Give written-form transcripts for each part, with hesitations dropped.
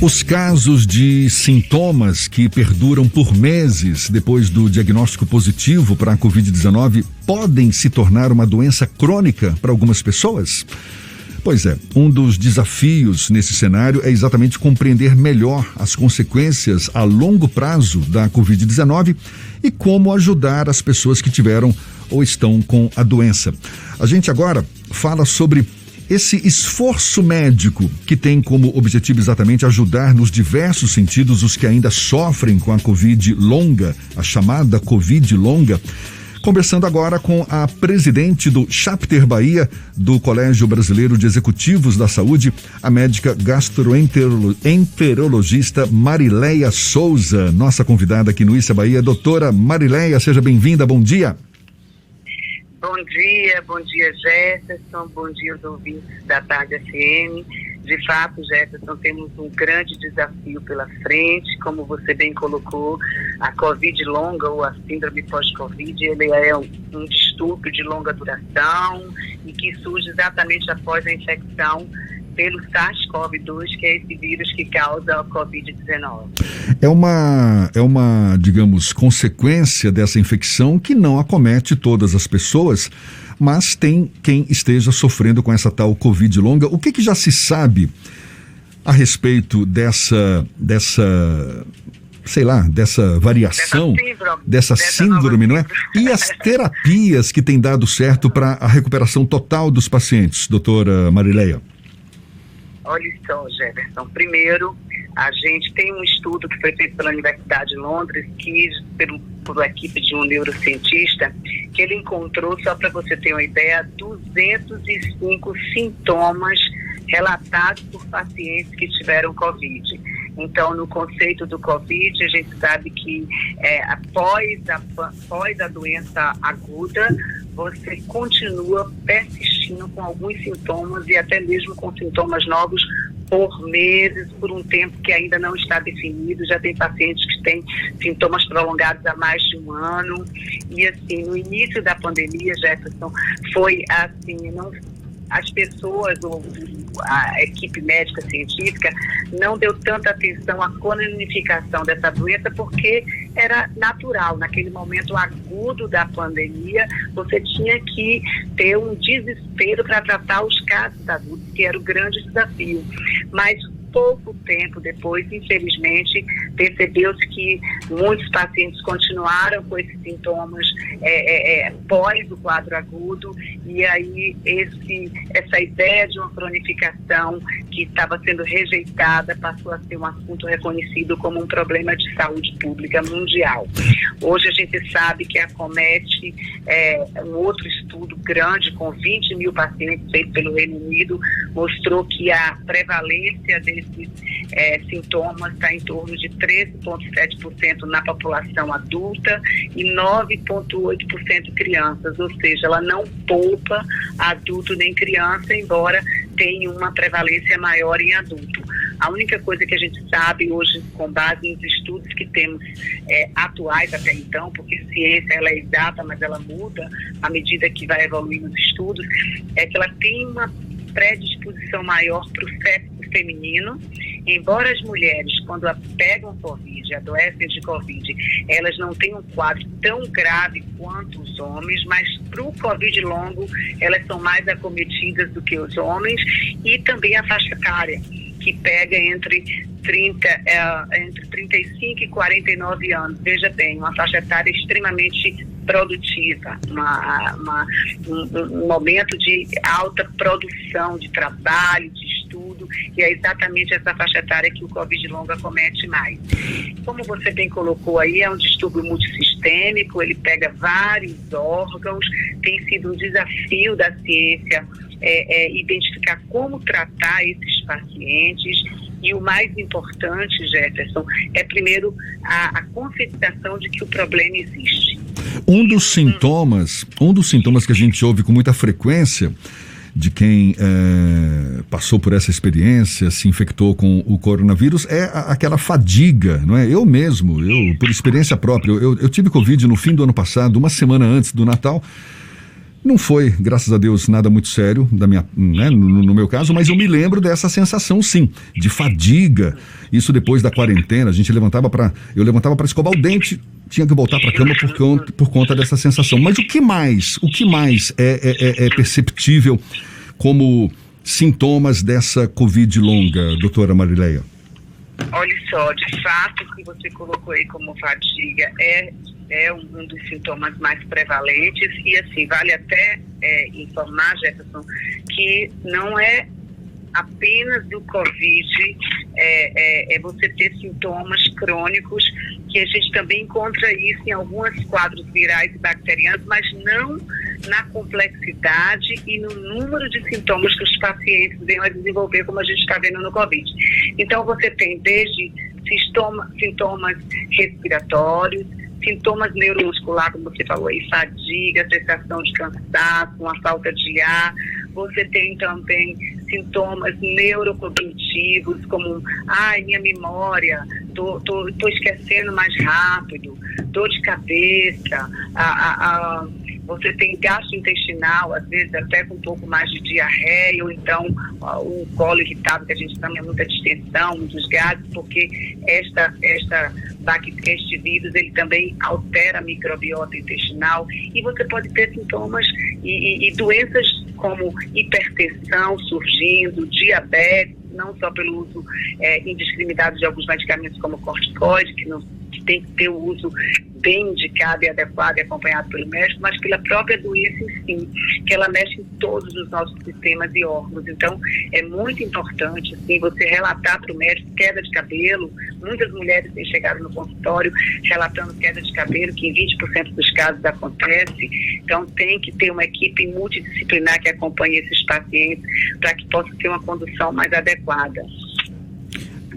Os casos de sintomas que perduram por meses depois do diagnóstico positivo para a Covid-19 podem se tornar uma doença crônica para algumas pessoas? Pois é, um dos desafios nesse cenário é exatamente compreender melhor as consequências a longo prazo da Covid-19 e como ajudar as pessoas que tiveram ou estão com a doença. A gente agora fala sobre esse esforço médico que tem como objetivo exatamente ajudar nos diversos sentidos os que ainda sofrem com a Covid longa, a chamada Covid longa. Conversando agora com a presidente do Chapter Bahia, do Colégio Brasileiro de Executivos da Saúde, a médica gastroenterologista Marileia Souza, nossa convidada aqui no Issa Bahia. Doutora Marileia, seja bem-vinda, bom dia. Bom dia Jefferson, bom dia aos ouvintes da Tarde FM. De fato, Jefferson, temos um grande desafio pela frente, como você bem colocou, a Covid longa ou a síndrome pós-Covid, ele é um distúrbio de longa duração e que surge exatamente após a infecção pelo SARS-CoV-2, que é esse vírus que causa a Covid-19. É uma, digamos, consequência dessa infecção que não acomete todas as pessoas, mas tem quem esteja sofrendo com essa tal Covid longa. O que já se sabe a respeito dessa variação, dessa síndrome, não é? E as terapias que têm dado certo para a recuperação total dos pacientes, doutora Marileia? Olha só, Jefferson, primeiro, a gente tem um estudo que foi feito pela Universidade de Londres, por uma equipe de um neurocientista, que ele encontrou, só para você ter uma ideia, 205 sintomas relatados por pacientes que tiveram Covid. Então, no conceito do Covid, a gente sabe que após a doença aguda, você continua persistindo com alguns sintomas e até mesmo com sintomas novos por meses, por um tempo que ainda não está definido. Já tem pacientes que têm sintomas prolongados há mais de um ano. E assim, no início da pandemia, Jefferson, foi assim, as pessoas, a equipe médica científica, não deu tanta atenção à cronificação dessa doença porque era natural. Naquele momento agudo da pandemia, você tinha que ter um desespero para tratar os casos adultos, que era o grande desafio. Mas pouco tempo depois, infelizmente, percebeu-se que muitos pacientes continuaram com esses sintomas pós o quadro agudo, e aí essa ideia de uma cronificação que estava sendo rejeitada passou a ser um assunto reconhecido como um problema de saúde pública mundial. Hoje a gente sabe que acomete um outro estudo grande com 20 mil pacientes feito pelo Reino Unido, mostrou que a prevalência desses sintomas está em torno de 13,7% na população adulta e 9,8% crianças, ou seja, ela não poupa adulto nem criança, embora tenha uma prevalência maior em adulto. A única coisa que a gente sabe hoje, com base nos estudos que temos atuais até então, porque ciência ela é exata, mas ela muda à medida que vai evoluindo os estudos, é que ela tem uma predisposição maior para o sexo feminino, embora as mulheres, quando pegam Covid, adoecem de Covid, elas não têm um quadro tão grave quanto os homens, mas para o Covid longo, elas são mais acometidas do que os homens, e também a faixa etária, que pega entre 35 e 49 anos. Veja bem, uma faixa etária extremamente produtiva, um momento de alta produção de trabalho, de estudo, e é exatamente essa faixa etária que o Covid longo acomete mais. Como você bem colocou aí, é um distúrbio multissistêmico, ele pega vários órgãos, tem sido um desafio da ciência identificar como tratar esses pacientes. E o mais importante, Jefferson, é primeiro a conscientização de que o problema existe. Um dos sintomas que a gente ouve com muita frequência de quem passou por essa experiência, se infectou com o coronavírus, é aquela fadiga, não é? Eu mesmo, por experiência própria, eu tive Covid no fim do ano passado, uma semana antes do Natal. Não foi, graças a Deus, nada muito sério no meu caso, mas eu me lembro dessa sensação, sim, de fadiga. Isso depois da quarentena, eu levantava para escovar o dente, tinha que voltar para a cama por conta dessa sensação. Mas o que mais é perceptível como sintomas dessa Covid longa, doutora Marileia? Olha só, de fato, o que você colocou aí como fadiga é um dos sintomas mais prevalentes e, assim, vale até informar, Jefferson, que não é apenas do Covid, é você ter sintomas crônicos, que a gente também encontra isso em alguns quadros virais e bacterianos, mas não na complexidade e no número de sintomas que os pacientes vêm a desenvolver, como a gente está vendo no Covid. Então, você tem desde sintomas respiratórios, sintomas neuromusculares, como você falou aí, fadiga, sensação de cansaço, uma falta de ar. Você tem também sintomas neurocognitivos, como, minha memória, tô esquecendo mais rápido, dor de cabeça, você tem gastrointestinal, às vezes até com um pouco mais de diarreia, ou então o colo irritável, que a gente chama, muita distensão, muitos gases, porque este vírus, ele também altera a microbiota intestinal, e você pode ter sintomas e doenças como hipertensão surgindo, diabetes, não só pelo uso indiscriminado de alguns medicamentos como corticoide, que tem que ter o uso bem indicado e adequado e acompanhado pelo médico, mas pela própria doença em si, que ela mexe em todos os nossos sistemas e órgãos. Então, é muito importante, assim, você relatar para o médico queda de cabelo. Muitas mulheres têm chegado no consultório relatando queda de cabelo, que em 20% dos casos acontece. Então, tem que ter uma equipe multidisciplinar que acompanhe esses pacientes para que possa ter uma condução mais adequada.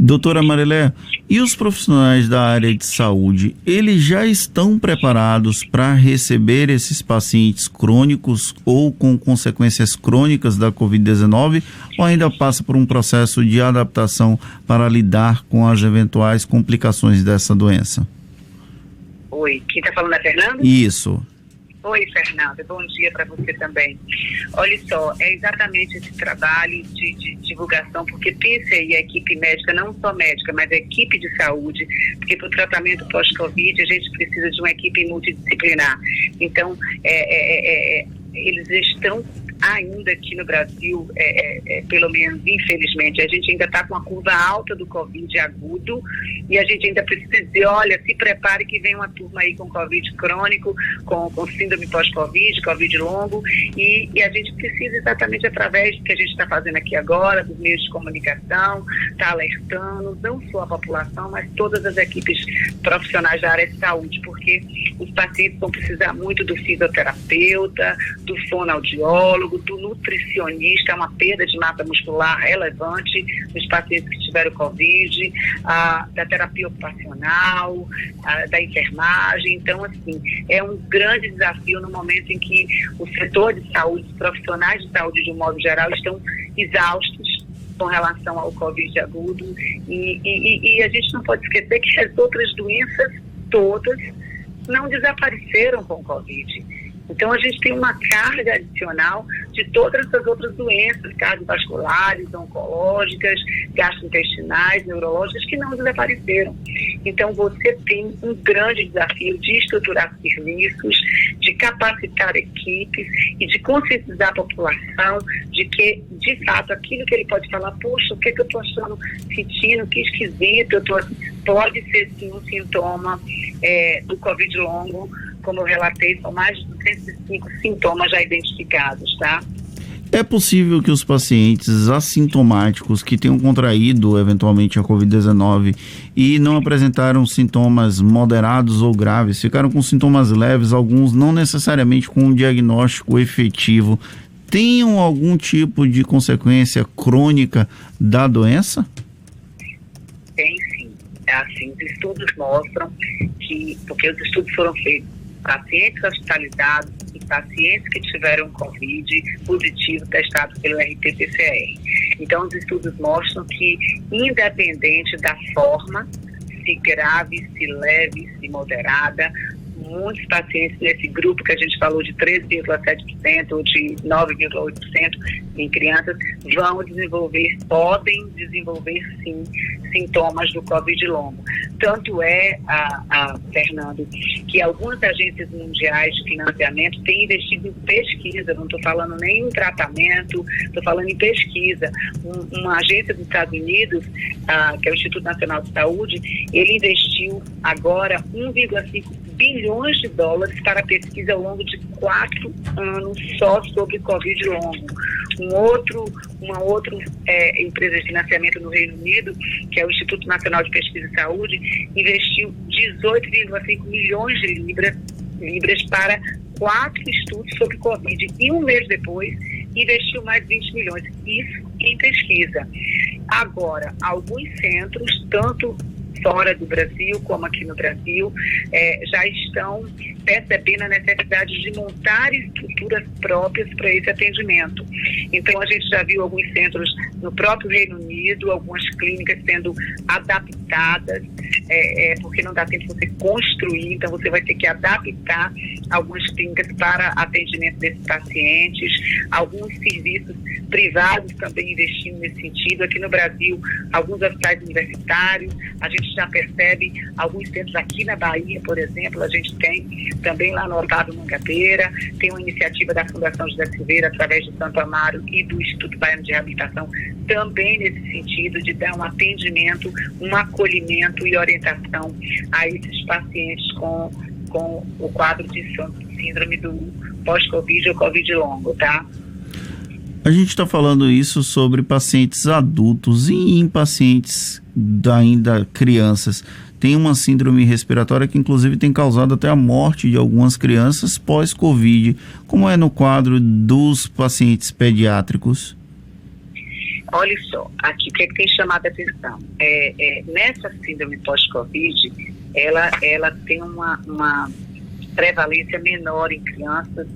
Doutora Marileia, e os profissionais da área de saúde, eles já estão preparados para receber esses pacientes crônicos ou com consequências crônicas da Covid-19 ou ainda passa por um processo de adaptação para lidar com as eventuais complicações dessa doença? Oi, quem está falando é Fernando? Isso. Oi, Fernanda, bom dia para você também. Olha só, é exatamente esse trabalho de divulgação, porque pense aí a equipe médica, não só médica, mas a equipe de saúde, porque para o tratamento pós-Covid a gente precisa de uma equipe multidisciplinar. Então, eles estão ainda aqui no Brasil, pelo menos infelizmente, a gente ainda está com a curva alta do Covid agudo e a gente ainda precisa dizer, olha, se prepare que vem uma turma aí com Covid crônico, com síndrome pós-Covid, Covid longo, e a gente precisa exatamente através do que a gente está fazendo aqui agora, dos meios de comunicação, tá alertando não só a população, mas todas as equipes profissionais da área de saúde, porque os pacientes vão precisar muito do fisioterapeuta, do fonoaudiólogo, do nutricionista, uma perda de massa muscular relevante nos pacientes que tiveram Covid, da terapia ocupacional, da enfermagem. Então, assim, é um grande desafio no momento em que o setor de saúde, os profissionais de saúde de um modo geral, estão exaustos com relação ao Covid agudo e a gente não pode esquecer que as outras doenças todas não desapareceram com o Covid. Então, a gente tem uma carga adicional de todas essas outras doenças cardiovasculares, oncológicas, gastrointestinais, neurológicas, que não desapareceram. Então, você tem um grande desafio de estruturar serviços, de capacitar equipes e de conscientizar a população de que, de fato, aquilo que ele pode falar, poxa, o que eu estou sentindo, que esquisito, pode ser sim um sintoma do Covid longo. Como eu relatei, são mais de 205 sintomas já identificados, tá? É possível que os pacientes assintomáticos que tenham contraído eventualmente a Covid-19 e não apresentaram sintomas moderados ou graves, ficaram com sintomas leves, alguns não necessariamente com um diagnóstico efetivo, tenham algum tipo de consequência crônica da doença? Tem sim. Assim, os estudos mostram que, porque os estudos foram feitos pacientes hospitalizados e pacientes que tiveram Covid positivo testado pelo RT-PCR. Então, os estudos mostram que, independente da forma, se grave, se leve, se moderada, muitos pacientes nesse grupo que a gente falou de 13,7% ou de 9,8% em crianças podem desenvolver sim sintomas do Covid longo. Tanto é, Fernando, que algumas agências mundiais de financiamento têm investido em pesquisa, não estou falando nem em tratamento, estou falando em pesquisa. Uma agência dos Estados Unidos, que é o Instituto Nacional de Saúde, ele investiu agora 1,5 bilhões de dólares para pesquisa ao longo de 4 anos só sobre Covid longo. Uma outra empresa de financiamento no Reino Unido, que é o Instituto Nacional de Pesquisa e Saúde, investiu 18,5 milhões de libras para 4 estudos sobre Covid. E um mês depois, investiu mais 20 milhões. Isso em pesquisa. Agora, alguns centros, tanto fora do Brasil, como aqui no Brasil, já estão percebendo a necessidade de montar estruturas próprias para esse atendimento. Então, a gente já viu alguns centros no próprio Reino Unido, algumas clínicas sendo adaptadas, porque não dá tempo de você construir, então você vai ter que adaptar algumas clínicas para atendimento desses pacientes, alguns serviços privados também investindo nesse sentido. Aqui no Brasil, alguns hospitais universitários, a gente já percebe alguns centros aqui na Bahia, por exemplo, a gente tem também lá no Otávio Mangabeira, tem uma iniciativa da Fundação José Silveira, através do Santo Amaro e do Instituto Baiano de Reabilitação, também nesse sentido de dar um atendimento, um acolhimento e orientação a esses pacientes com o quadro de síndrome do pós-Covid ou Covid longo, tá? A gente está falando isso sobre pacientes adultos e em pacientes ainda crianças. Tem uma síndrome respiratória que inclusive tem causado até a morte de algumas crianças pós-Covid. Como é no quadro dos pacientes pediátricos? Olha só, aqui o que tem chamado a atenção? Nessa síndrome pós-Covid, ela tem uma prevalência menor em crianças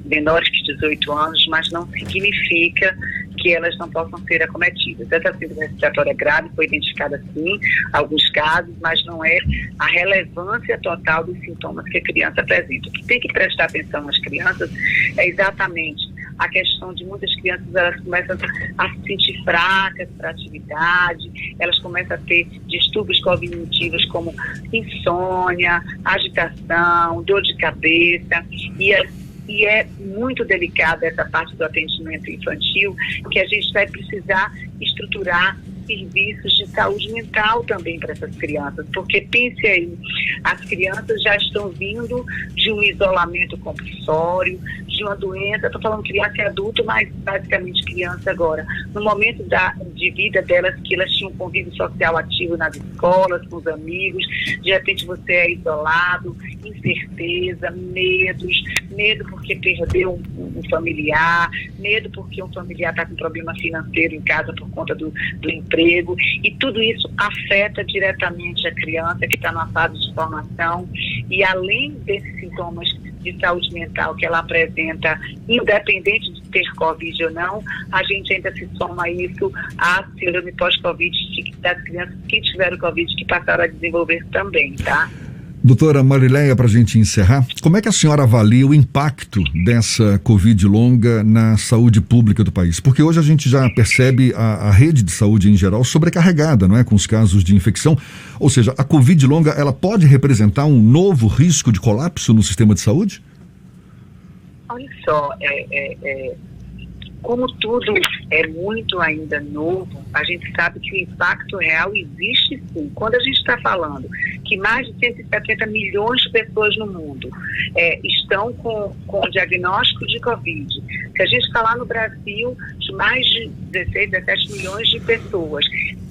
menores que 18 anos, mas não significa que elas não possam ser acometidas. Essa síndrome respiratória grave foi identificada sim, alguns casos, mas não é a relevância total dos sintomas que a criança apresenta. O que tem que prestar atenção às crianças é exatamente a questão de muitas crianças, elas começam a se sentir fracas para a atividade, elas começam a ter distúrbios cognitivos como insônia, agitação, dor de cabeça, e é muito delicada essa parte do atendimento infantil, que a gente vai precisar estruturar serviços de saúde mental também para essas crianças, porque pense aí, as crianças já estão vindo de um isolamento compulsório, de uma doença, estou falando criança e adulto, mas basicamente criança agora, no momento de vida delas, que elas tinham um convívio social ativo nas escolas, com os amigos, de repente você é isolado, incerteza, medo porque perdeu um familiar, medo porque um familiar está com problema financeiro em casa por conta do emprego, e tudo isso afeta diretamente a criança que está numa fase de formação, e além desses sintomas de saúde mental que ela apresenta, independente de ter Covid ou não, a gente ainda se soma isso à síndrome pós-Covid das crianças que tiveram Covid, que passaram a desenvolver também, tá? Doutora Marileia, para a gente encerrar, como é que a senhora avalia o impacto dessa Covid longa na saúde pública do país? Porque hoje a gente já percebe a rede de saúde em geral sobrecarregada, não é? Com os casos de infecção. Ou seja, a Covid longa, ela pode representar um novo risco de colapso no sistema de saúde? Olha só, como tudo é muito ainda novo, a gente sabe que o impacto real existe sim. Quando a gente está falando que mais de 170 milhões de pessoas no mundo estão com diagnóstico de Covid, se a gente falar no Brasil de mais de 16, 17 milhões de pessoas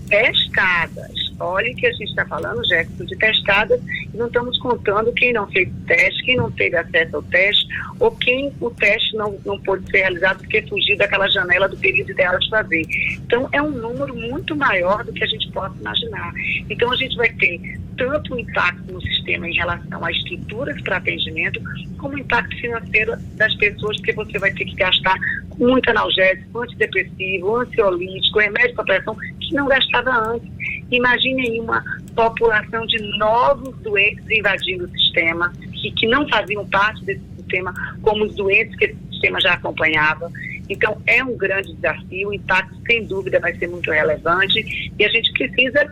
testadas, olha que a gente está falando, Jefferson, de testadas, e não estamos contando quem não fez o teste, quem não teve acesso ao teste, ou quem o teste não pôde ser realizado porque fugiu daquela janela do período ideal de fazer. Então, é um número muito maior do que a gente possa imaginar. Então, a gente vai ter tanto o impacto no sistema em relação a estruturas para atendimento, como o impacto financeiro das pessoas, porque você vai ter que gastar com muito analgésico, antidepressivo, ansiolítico, remédio para pressão, que não gastava antes. Imaginem uma população de novos doentes invadindo o sistema, que não faziam parte desse sistema, como os doentes que esse sistema já acompanhava. Então, é um grande desafio, o impacto, sem dúvida, vai ser muito relevante, e a gente precisa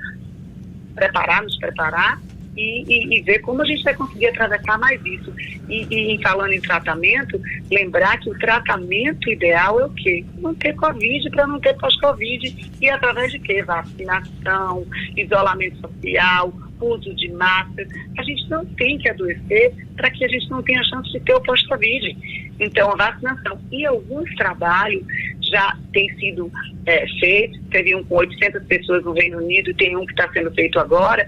nos preparar e ver como a gente vai conseguir atravessar mais isso. E falando em tratamento, lembrar que o tratamento ideal é o quê? Não ter Covid para não ter pós-Covid. E através de quê? Vacinação, isolamento social, uso de máscara. A gente não tem que adoecer para que a gente não tenha chance de ter o pós-Covid. Então, a vacinação e alguns trabalhos já têm sido feitos. Teve um com 800 pessoas no Reino Unido e tem um que está sendo feito agora,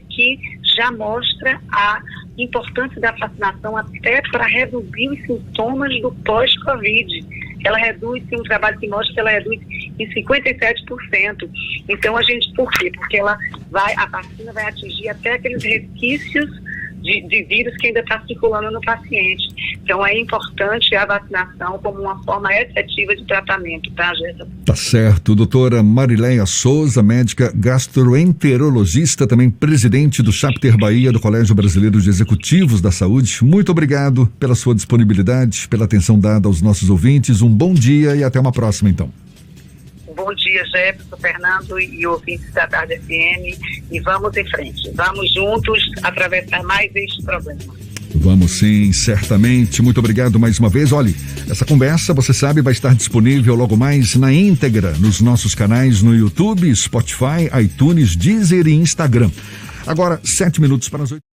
que já mostra a importância da vacinação até para reduzir os sintomas do pós-Covid. Ela reduz, tem um trabalho que mostra que ela reduz em 57%. Então, por quê? Porque a vacina vai atingir até aqueles resquícios de vírus que ainda está circulando no paciente. Então, é importante a vacinação como uma forma efetiva de tratamento, tá, Jéssica? Tá certo. Doutora Marileia Souza, médica gastroenterologista, também presidente do Chapter Bahia do Colégio Brasileiro de Executivos da Saúde. Muito obrigado pela sua disponibilidade, pela atenção dada aos nossos ouvintes. Um bom dia e até uma próxima, então. Bom dia, Jefferson, Fernando e ouvintes da Tarde FM, e vamos em frente. Vamos juntos atravessar mais este problema. Vamos sim, certamente. Muito obrigado mais uma vez. Olhe, essa conversa, você sabe, vai estar disponível logo mais na íntegra nos nossos canais no YouTube, Spotify, iTunes, Deezer e Instagram. Agora, 7 minutos para as 8.